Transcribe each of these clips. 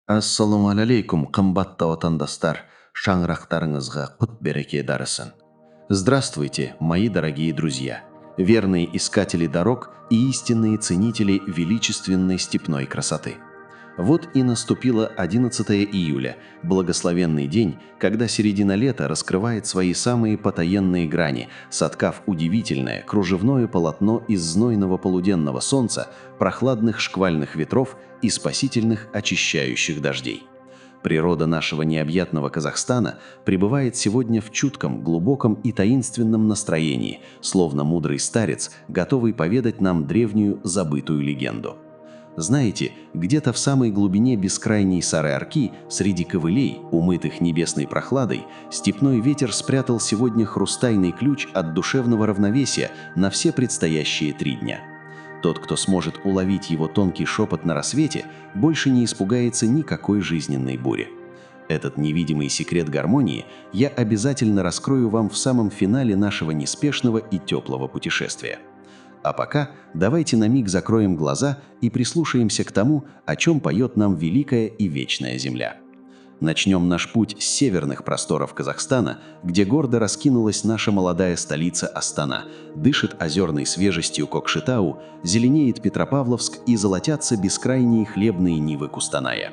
Ассалауму алейкум, қымбатты отандастар, шаңырақтарыңызға құт береке дарысын. Здравствуйте, мои дорогие друзья, верные искатели дорог и истинные ценители величественной степной красоты. Вот и наступило 11 июля, благословенный день, когда середина лета раскрывает свои самые потаенные грани, соткав удивительное кружевное полотно из знойного полуденного солнца, прохладных шквальных ветров и спасительных очищающих дождей. Природа нашего необъятного Казахстана пребывает сегодня в чутком, глубоком и таинственном настроении, словно мудрый старец, готовый поведать нам древнюю забытую легенду. Знаете, где-то в самой глубине бескрайней Сары-Арки, среди ковылей, умытых небесной прохладой, степной ветер спрятал сегодня хрустальный ключ от душевного равновесия на все предстоящие 3 дня. Тот, кто сможет уловить его тонкий шепот на рассвете, больше не испугается никакой жизненной бури. Этот невидимый секрет гармонии я обязательно раскрою вам в самом финале нашего неспешного и теплого путешествия. А пока давайте на миг закроем глаза и прислушаемся к тому, о чем поет нам великая и вечная земля. Начнем наш путь с северных просторов Казахстана, где гордо раскинулась наша молодая столица Астана, дышит озерной свежестью Кокшетау, зеленеет Петропавловск и золотятся бескрайние хлебные нивы Кустаная.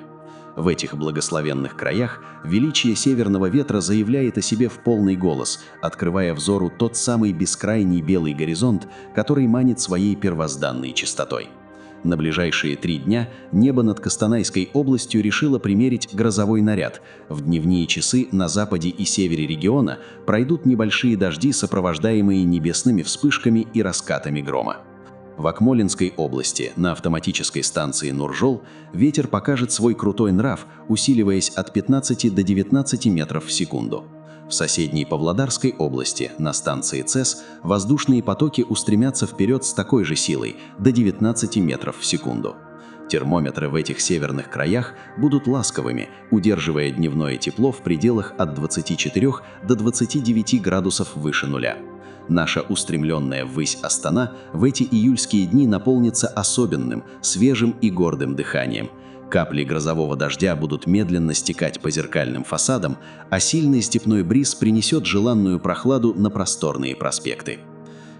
В этих благословенных краях величие северного ветра заявляет о себе в полный голос, открывая взору тот самый бескрайний белый горизонт, который манит своей первозданной чистотой. На ближайшие 3 дня небо над Костанайской областью решило примерить грозовой наряд. В дневные часы на западе и севере региона пройдут небольшие дожди, сопровождаемые небесными вспышками и раскатами грома. В Акмолинской области на автоматической станции Нуржол ветер покажет свой крутой нрав, усиливаясь от 15 до 19 метров в секунду. В соседней Павлодарской области на станции ЦЭС воздушные потоки устремятся вперед с такой же силой до 19 метров в секунду. Термометры в этих северных краях будут ласковыми, удерживая дневное тепло в пределах от 24 до 29 градусов выше нуля. Наша устремленная ввысь Астана в эти июльские дни наполнится особенным, свежим и гордым дыханием. Капли грозового дождя будут медленно стекать по зеркальным фасадам, а сильный степной бриз принесет желанную прохладу на просторные проспекты.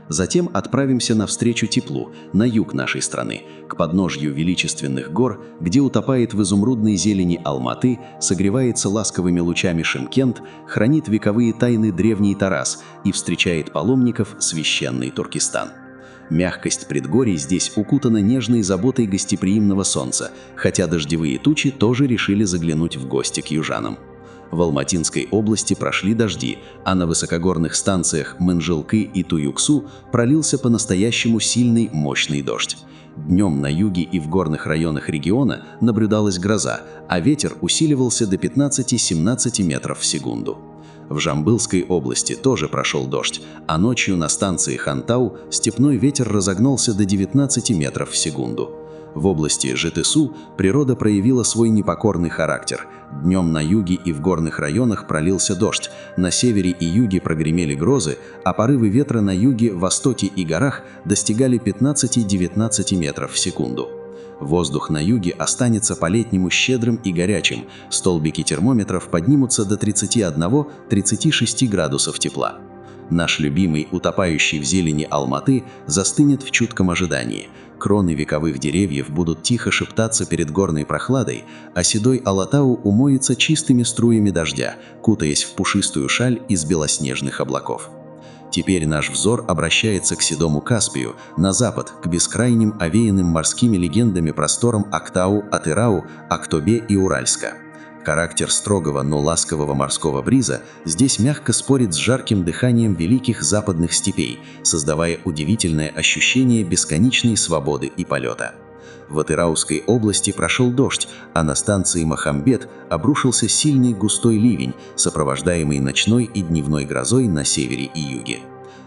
Затем отправимся навстречу теплу, на юг нашей страны, к подножью величественных гор, где утопает в изумрудной зелени Алматы, согревается ласковыми лучами Шымкент, хранит вековые тайны древний Тарас и встречает паломников священный Туркестан. Мягкость предгорий здесь укутана нежной заботой гостеприимного солнца, хотя дождевые тучи тоже решили заглянуть в гости к южанам. В Алматинской области прошли дожди, а на высокогорных станциях Мынжылкы и Туюксу пролился по-настоящему сильный, мощный дождь. Днем на юге и в горных районах региона наблюдалась гроза, а ветер усиливался до 15-17 метров в секунду. В Жамбылской области тоже прошел дождь, а ночью на станции Хантау степной ветер разогнался до 19 метров в секунду. В области Жетысу природа проявила свой непокорный характер. Днем на юге и в горных районах пролился дождь, на севере и юге прогремели грозы, а порывы ветра на юге, востоке и горах достигали 15-19 метров в секунду. Воздух на юге останется по-летнему щедрым и горячим, столбики термометров поднимутся до 31-36 градусов тепла. Наш любимый, утопающий в зелени Алматы, застынет в чутком ожидании. Кроны вековых деревьев будут тихо шептаться перед горной прохладой, а седой Алатау умоется чистыми струями дождя, кутаясь в пушистую шаль из белоснежных облаков. Теперь наш взор обращается к седому Каспию, на запад, к бескрайним овеянным морскими легендами просторам Актау, Атырау, Актобе и Уральска. Характер строгого, но ласкового морского бриза здесь мягко спорит с жарким дыханием великих западных степей, создавая удивительное ощущение бесконечной свободы и полета. В Атыраускай области прошел дождь, а на станции Махамбет обрушился сильный густой ливень, сопровождаемый ночной и дневной грозой на севере и юге.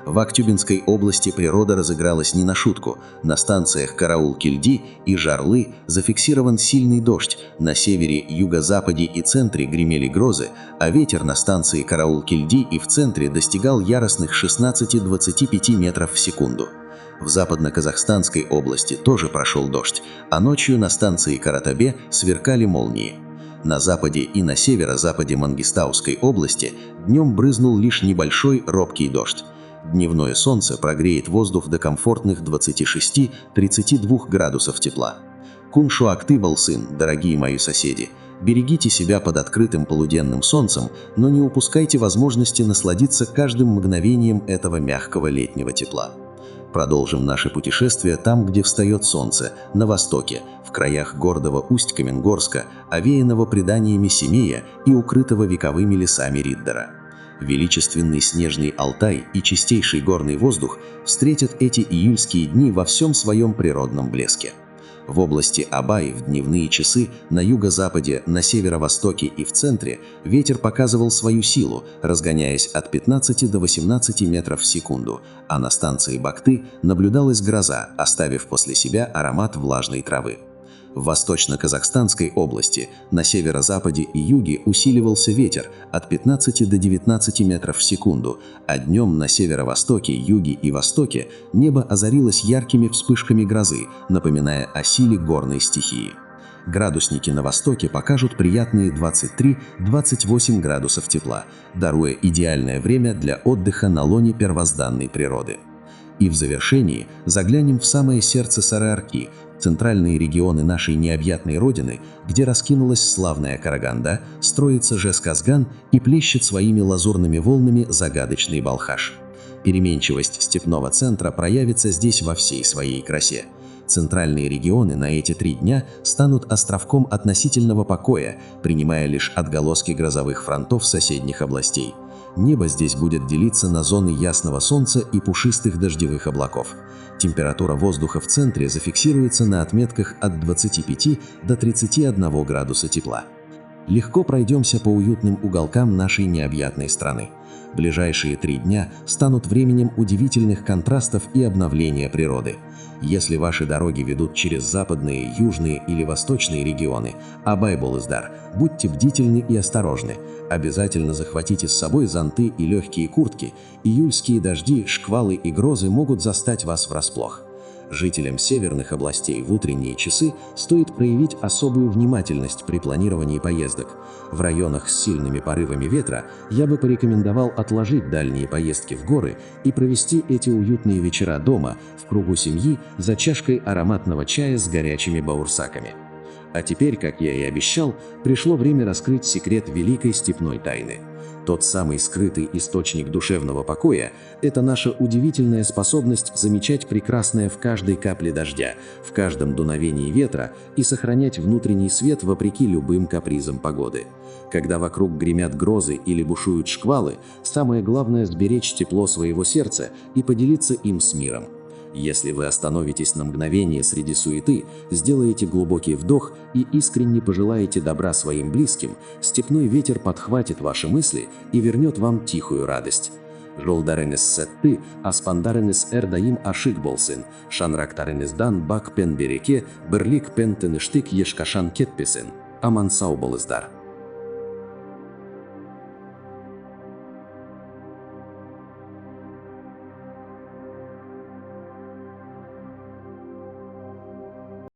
В Актюбинской области природа разыгралась не на шутку. На станциях Караул-Кильди и Жарлы зафиксирован сильный дождь, на севере, юго-западе и центре гремели грозы, а ветер на станции Караул-Кильди и в центре достигал яростных 16-25 метров в секунду. В западно-казахстанской области тоже прошел дождь, а ночью на станции Каратабе сверкали молнии. На западе и на северо-западе Мангистауской области днем брызнул лишь небольшой робкий дождь. Дневное солнце прогреет воздух до комфортных 26-32 градусов тепла. Куншуактыбалсын, дорогие мои соседи, берегите себя под открытым полуденным солнцем, но не упускайте возможности насладиться каждым мгновением этого мягкого летнего тепла. Продолжим наше путешествие там, где встает солнце, на востоке, в краях гордого Усть-Каменгорска, овеянного преданиями Семея и укрытого вековыми лесами Риддера. Величественный снежный Алтай и чистейший горный воздух встретят эти июльские дни во всем своем природном блеске. В области Абай в дневные часы на юго-западе, на северо-востоке и в центре ветер показывал свою силу, разгоняясь от 15 до 18 метров в секунду, а на станции Бакты наблюдалась гроза, оставив после себя аромат влажной травы. В восточно-казахстанской области, на северо-западе и юге усиливался ветер от 15 до 19 метров в секунду, а днем на северо-востоке, юге и востоке небо озарилось яркими вспышками грозы, напоминая о силе горной стихии. Градусники на востоке покажут приятные 23-28 градусов тепла, даруя идеальное время для отдыха на лоне первозданной природы. И в завершении заглянем в самое сердце Сары-Арки, центральные регионы нашей необъятной родины, где раскинулась славная Караганда, строится Жезказган и плещет своими лазурными волнами загадочный Балхаш. Переменчивость степного центра проявится здесь во всей своей красе. Центральные регионы на эти 3 дня станут островком относительного покоя, принимая лишь отголоски грозовых фронтов соседних областей. Небо здесь будет делиться на зоны ясного солнца и пушистых дождевых облаков. Температура воздуха в центре зафиксируется на отметках от 25 до 31 градуса тепла. Легко пройдемся по уютным уголкам нашей необъятной страны. Ближайшие 3 дня станут временем удивительных контрастов и обновления природы. Если ваши дороги ведут через западные, южные или восточные регионы, Абай-Болыздар, будьте бдительны и осторожны. Обязательно захватите с собой зонты и легкие куртки. Июльские дожди, шквалы и грозы могут застать вас врасплох. Жителям северных областей в утренние часы стоит проявить особую внимательность при планировании поездок. В районах с сильными порывами ветра я бы порекомендовал отложить дальние поездки в горы и провести эти уютные вечера дома, в кругу семьи, за чашкой ароматного чая с горячими баурсаками. А теперь, как я и обещал, пришло время раскрыть секрет великой степной тайны. Тот самый скрытый источник душевного покоя – это наша удивительная способность замечать прекрасное в каждой капле дождя, в каждом дуновении ветра и сохранять внутренний свет вопреки любым капризам погоды. Когда вокруг гремят грозы или бушуют шквалы, самое главное – сберечь тепло своего сердца и поделиться им с миром. Если вы остановитесь на мгновение среди суеты, сделаете глубокий вдох и искренне пожелаете добра своим близким, степной ветер подхватит ваши мысли и вернет вам тихую радость. Жолдаренес сетты, аспандаренес эрдаим ашик болсын, шанрактаренес дан бак пен береке, берлик пен тыныштык ешкашан кетпесен. Аман сау болыздар.